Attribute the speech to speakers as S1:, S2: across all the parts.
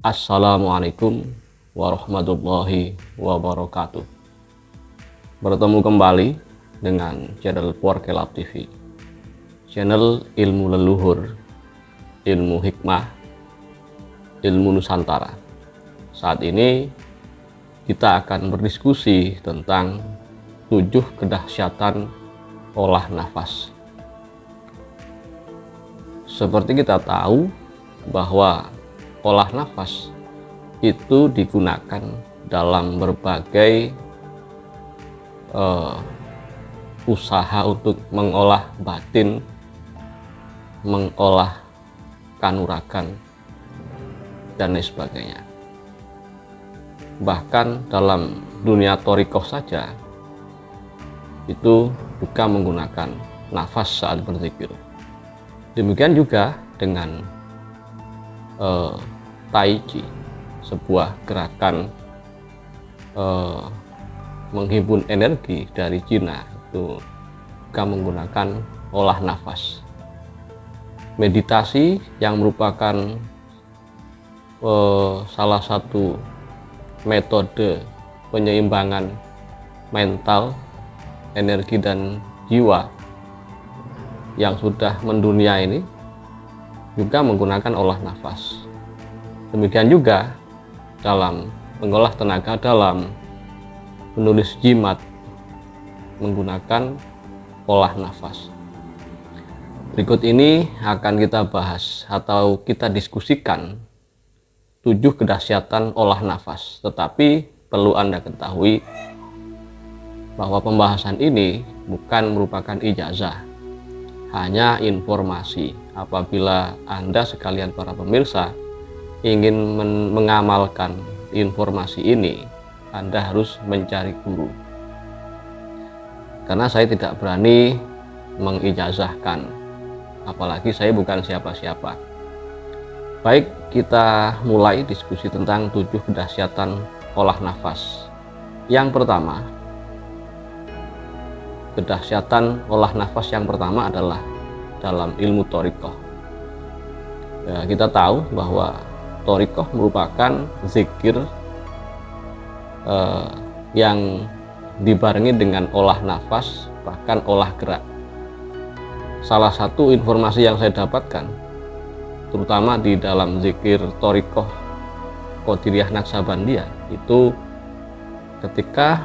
S1: Assalamualaikum warahmatullahi wabarakatuh. Bertemu kembali dengan channel Porkelab TV, channel ilmu leluhur, ilmu hikmah, ilmu Nusantara. Saat ini kita akan berdiskusi tentang 7 kedahsyatan olah nafas. Seperti kita tahu bahwa olah nafas itu digunakan dalam berbagai usaha untuk mengolah batin, mengolah kanuragan, dan lain sebagainya. Bahkan dalam dunia thorikoh saja itu juga menggunakan nafas saat berzikir. Demikian juga dengan Tai Chi, sebuah gerakan menghimpun energi dari Cina, itu juga menggunakan olah nafas. Meditasi yang merupakan salah satu metode penyeimbangan mental, energi, dan jiwa yang sudah mendunia ini juga menggunakan olah nafas. Demikian juga dalam mengolah tenaga dalam, menulis jimat, menggunakan olah nafas. Berikut ini akan kita bahas atau kita diskusikan 7 kedahsyatan olah nafas. Tetapi perlu Anda ketahui bahwa pembahasan ini bukan merupakan ijazah, hanya informasi. Apabila Anda sekalian para pemirsa ingin mengamalkan informasi ini, Anda harus mencari guru. Karena saya tidak berani mengijazahkan, apalagi saya bukan siapa-siapa. Baik, kita mulai diskusi tentang 7 kedahsyatan olah nafas. Yang pertama, kedahsyatan olah nafas yang pertama adalah dalam ilmu thorikoh. Ya, kita tahu bahwa thorikoh merupakan zikir yang dibarengi dengan olah nafas, bahkan olah gerak. Salah satu informasi yang saya dapatkan, terutama di dalam zikir thorikoh Qadiriyah Naqsabandiyah, itu ketika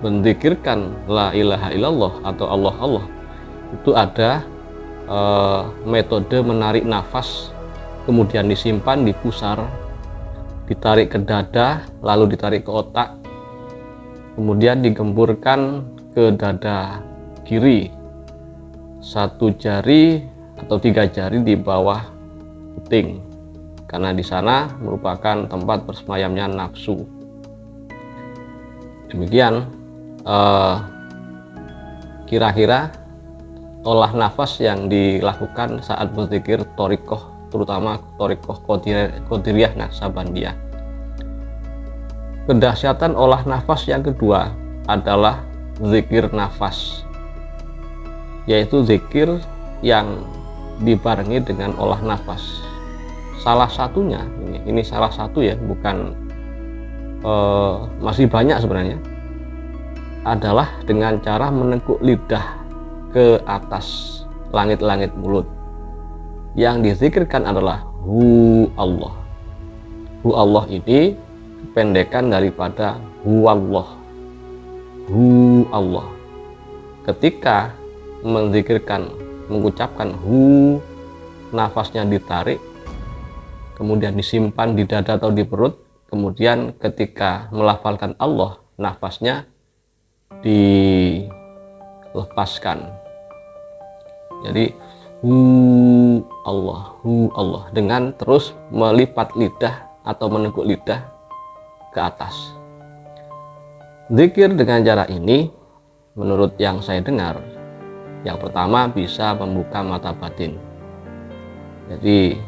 S1: menzikirkan la ilaha illallah atau Allah, itu ada metode menarik nafas, kemudian disimpan di pusar, ditarik ke dada, lalu ditarik ke otak, kemudian digemburkan ke dada kiri, 1 jari atau 3 jari di bawah puting, karena di sana merupakan tempat bersemayamnya nafsu. Demikian kira-kira olah nafas yang dilakukan saat berzikir thorikoh, terutama thorikoh Qadiriyah Naqsabandiyah. Kedahsyatan olah nafas yang kedua adalah zikir nafas, yaitu zikir yang dibarengi dengan olah nafas. Salah satunya, ini salah satu ya, bukan masih banyak sebenarnya, adalah dengan cara menekuk lidah ke atas langit-langit mulut. Yang dizikirkan adalah Hu Allah. Hu Allah ini kependekan daripada Huwallah. Hu Allah. Ketika menzikirkan, mengucapkan Hu, nafasnya ditarik, kemudian disimpan di dada atau di perut, kemudian ketika melafalkan Allah, nafasnya dilepaskan. Jadi Hu Allah, dengan terus melipat lidah atau menekuk lidah ke atas. Zikir dengan cara ini, menurut yang saya dengar, yang pertama bisa membuka mata batin. Jadi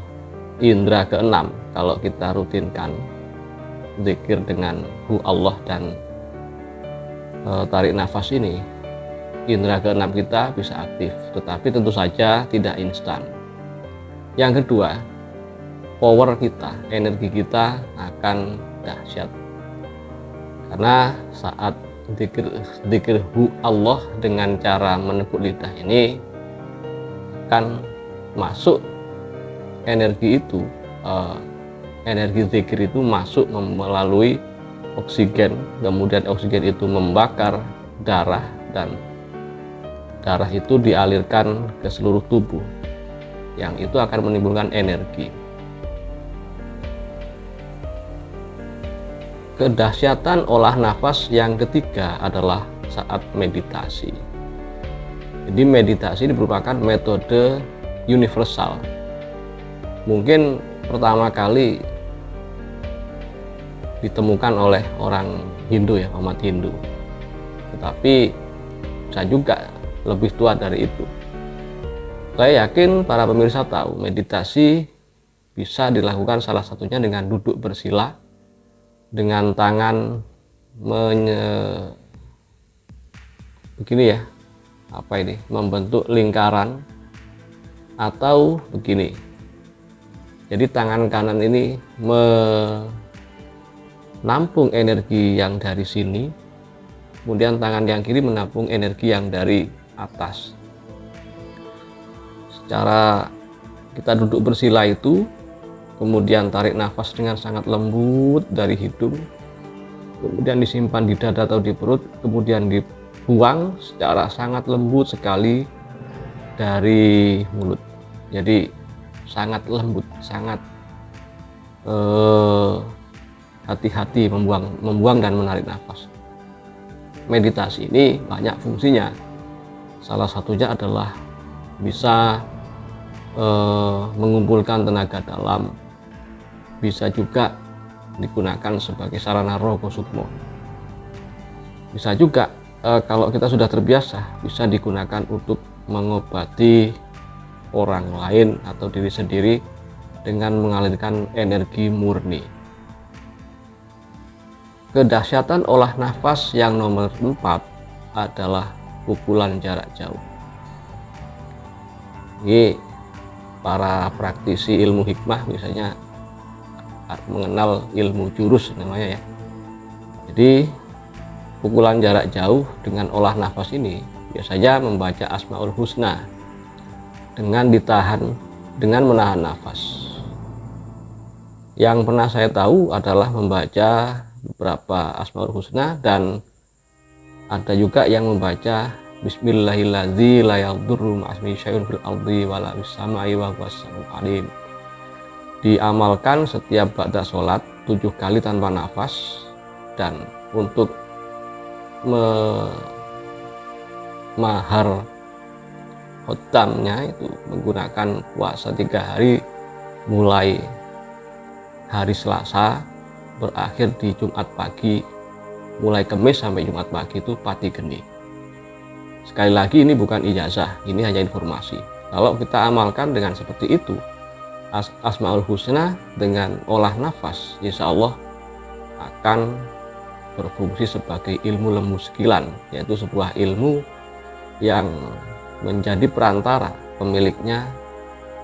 S1: indera keenam, kalau kita rutinkan zikir dengan Hu Allah dan tarik nafas ini, indera keenam kita bisa aktif, tetapi tentu saja tidak instan. Yang kedua, power kita, energi kita akan dahsyat. Karena saat zikir Allah dengan cara meneguk lidah ini akan masuk energi itu, energi zikir itu masuk melalui oksigen, kemudian oksigen itu membakar darah dan darah itu dialirkan ke seluruh tubuh, yang itu akan menimbulkan energi. Kedahsyatan olah nafas yang ketiga adalah saat meditasi. Jadi meditasi ini merupakan metode universal. Mungkin pertama kali ditemukan oleh orang Hindu ya, umat Hindu. Tetapi bisa juga lebih tua dari itu. Saya yakin para pemirsa tahu meditasi bisa dilakukan salah satunya dengan duduk bersila, dengan tangan begini ya, membentuk lingkaran, atau begini. Jadi tangan kanan ini menampung energi yang dari sini, kemudian tangan yang kiri menampung energi yang dari atas. Secara kita duduk bersila itu, kemudian tarik nafas dengan sangat lembut dari hidung, kemudian disimpan di dada atau di perut, kemudian dibuang secara sangat lembut sekali dari mulut. Jadi sangat lembut, sangat hati-hati membuang dan menarik nafas. Meditasi ini banyak fungsinya. Salah satunya adalah bisa mengumpulkan tenaga dalam, bisa juga digunakan sebagai sarana rogo sukmo. Bisa juga kalau kita sudah terbiasa, bisa digunakan untuk mengobati orang lain atau diri sendiri dengan mengalirkan energi murni. Kedahsyatan olah nafas yang nomor 4 adalah pukulan jarak jauh. Ini para praktisi ilmu hikmah misalnya mengenal ilmu jurus namanya ya. Jadi pukulan jarak jauh dengan olah nafas ini biasanya membaca Asmaul Husna dengan menahan nafas. Yang pernah saya tahu adalah membaca beberapa Asmaul Husna, dan ada juga yang membaca Bismillahirrahmanirrahim la yadurru ma'asmi syai'un fil ardi wala fis samai wa huwas samiul alim. Diamalkan setiap ba'da sholat 7 kali tanpa nafas, dan untuk mahar khotamnya itu menggunakan puasa 3 hari mulai hari Selasa berakhir di Jumat pagi, mulai Kamis sampai Jumat pagi itu pati geni. Sekali lagi ini bukan ijazah, ini hanya informasi. Kalau kita amalkan dengan seperti itu, Asmaul Husna dengan olah nafas, insya Allah akan berfungsi sebagai ilmu lemu sekilan, yaitu sebuah ilmu yang menjadi perantara pemiliknya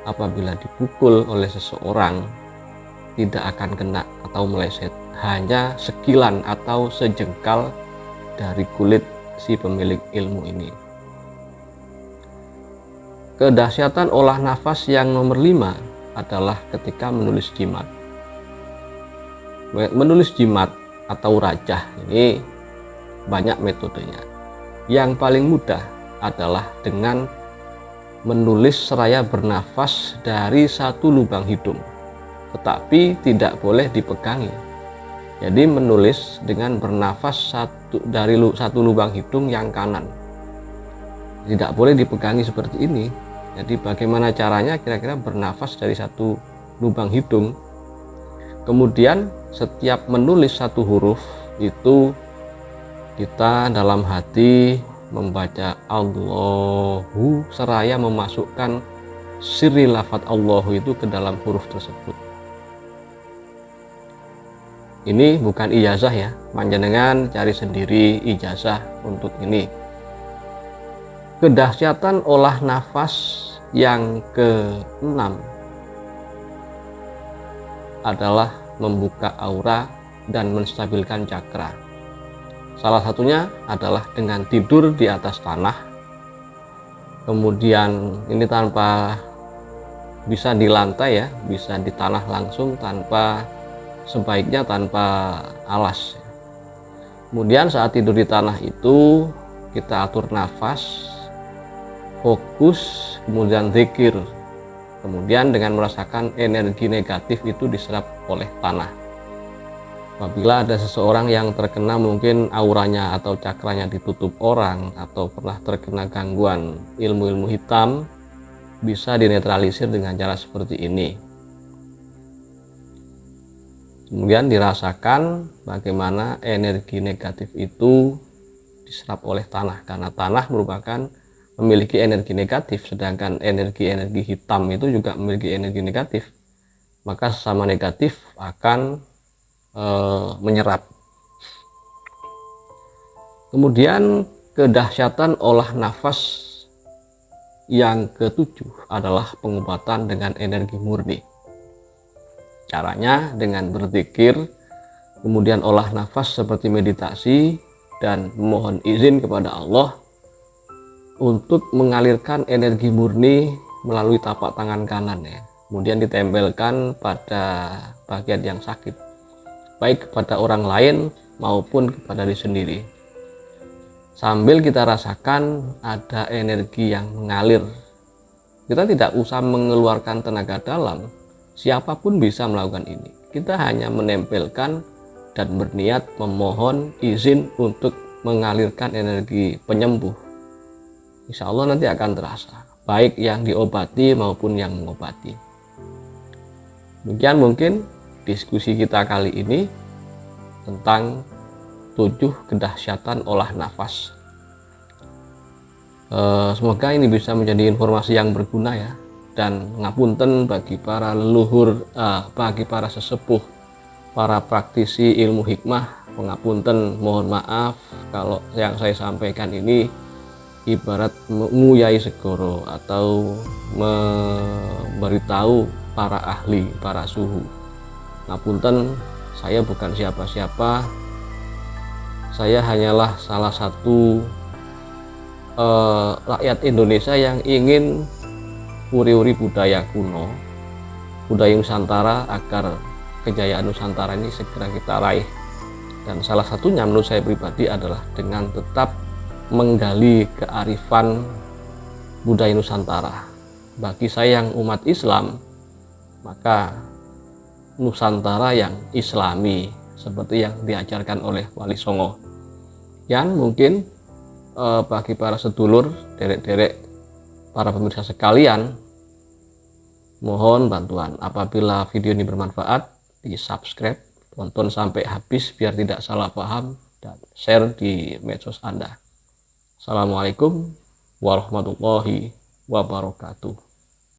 S1: apabila dipukul oleh seseorang tidak akan kena atau meleset, hanya sekilan atau sejengkal dari kulit si pemilik ilmu ini. Kedahsyatan olah nafas yang nomor 5 adalah ketika menulis jimat. Menulis jimat atau rajah ini banyak metodenya. Yang paling mudah adalah dengan menulis seraya bernafas dari satu lubang hidung, tetapi tidak boleh dipegangi. Jadi menulis dengan bernafas dari satu lubang hidung yang kanan, tidak boleh dipegangi seperti ini. Jadi bagaimana caranya? Kira-kira bernafas dari satu lubang hidung, kemudian setiap menulis satu huruf itu kita dalam hati membaca Allahu seraya memasukkan sirri lafaz Allahu itu ke dalam huruf tersebut. Ini bukan ijazah ya, panjenengan cari sendiri ijazah untuk ini. Kedahsyatan olah nafas yang ke-6 adalah membuka aura dan menstabilkan cakra. Salah satunya adalah dengan tidur di atas tanah. Kemudian ini tanpa bisa di lantai ya, bisa di tanah langsung, sebaiknya tanpa alas. Kemudian saat tidur di tanah itu kita atur nafas, fokus, kemudian zikir. Kemudian dengan merasakan energi negatif itu diserap oleh tanah. Apabila ada seseorang yang terkena mungkin auranya atau cakranya ditutup orang, atau pernah terkena gangguan ilmu-ilmu hitam, bisa dinetralisir dengan cara seperti ini. Kemudian dirasakan bagaimana energi negatif itu diserap oleh tanah, karena tanah merupakan memiliki energi negatif, sedangkan energi-energi hitam itu juga memiliki energi negatif, maka sesama negatif akan menyerap. Kemudian kedahsyatan olah nafas yang ketujuh adalah pengobatan dengan energi murni. Caranya dengan berzikir, kemudian olah nafas seperti meditasi, dan memohon izin kepada Allah untuk mengalirkan energi murni melalui tapak tangan kanan ya. Kemudian ditempelkan pada bagian yang sakit, baik kepada orang lain maupun kepada diri sendiri. Sambil kita rasakan ada energi yang mengalir. Kita tidak usah mengeluarkan tenaga dalam, siapapun bisa melakukan ini. Kita hanya menempelkan dan berniat memohon izin untuk mengalirkan energi penyembuh. Insya Allah nanti akan terasa, baik yang diobati maupun yang mengobati. Demikian mungkin diskusi kita kali ini tentang 7 kedahsyatan olah nafas. Semoga ini bisa menjadi informasi yang berguna ya, dan ngapunten bagi para leluhur, bagi para sesepuh, para praktisi ilmu hikmah, pengapunten, mohon maaf kalau yang saya sampaikan ini ibarat nguyai segoro atau memberitahu para ahli, para suhu. Ngapunten, saya bukan siapa-siapa, saya hanyalah salah satu rakyat Indonesia yang ingin uri-uri budaya kuno, budaya Nusantara, agar kejayaan Nusantara ini segera kita raih. Dan salah satunya menurut saya pribadi adalah dengan tetap menggali kearifan budaya Nusantara. Bagi saya yang umat Islam, maka Nusantara yang Islami seperti yang diajarkan oleh Wali Songo. Yang mungkin bagi para sedulur, derek-derek, para pemirsa sekalian, mohon bantuan apabila video ini bermanfaat, di subscribe, tonton sampai habis biar tidak salah paham, dan share di medsos Anda. Assalamualaikum warahmatullahi wabarakatuh.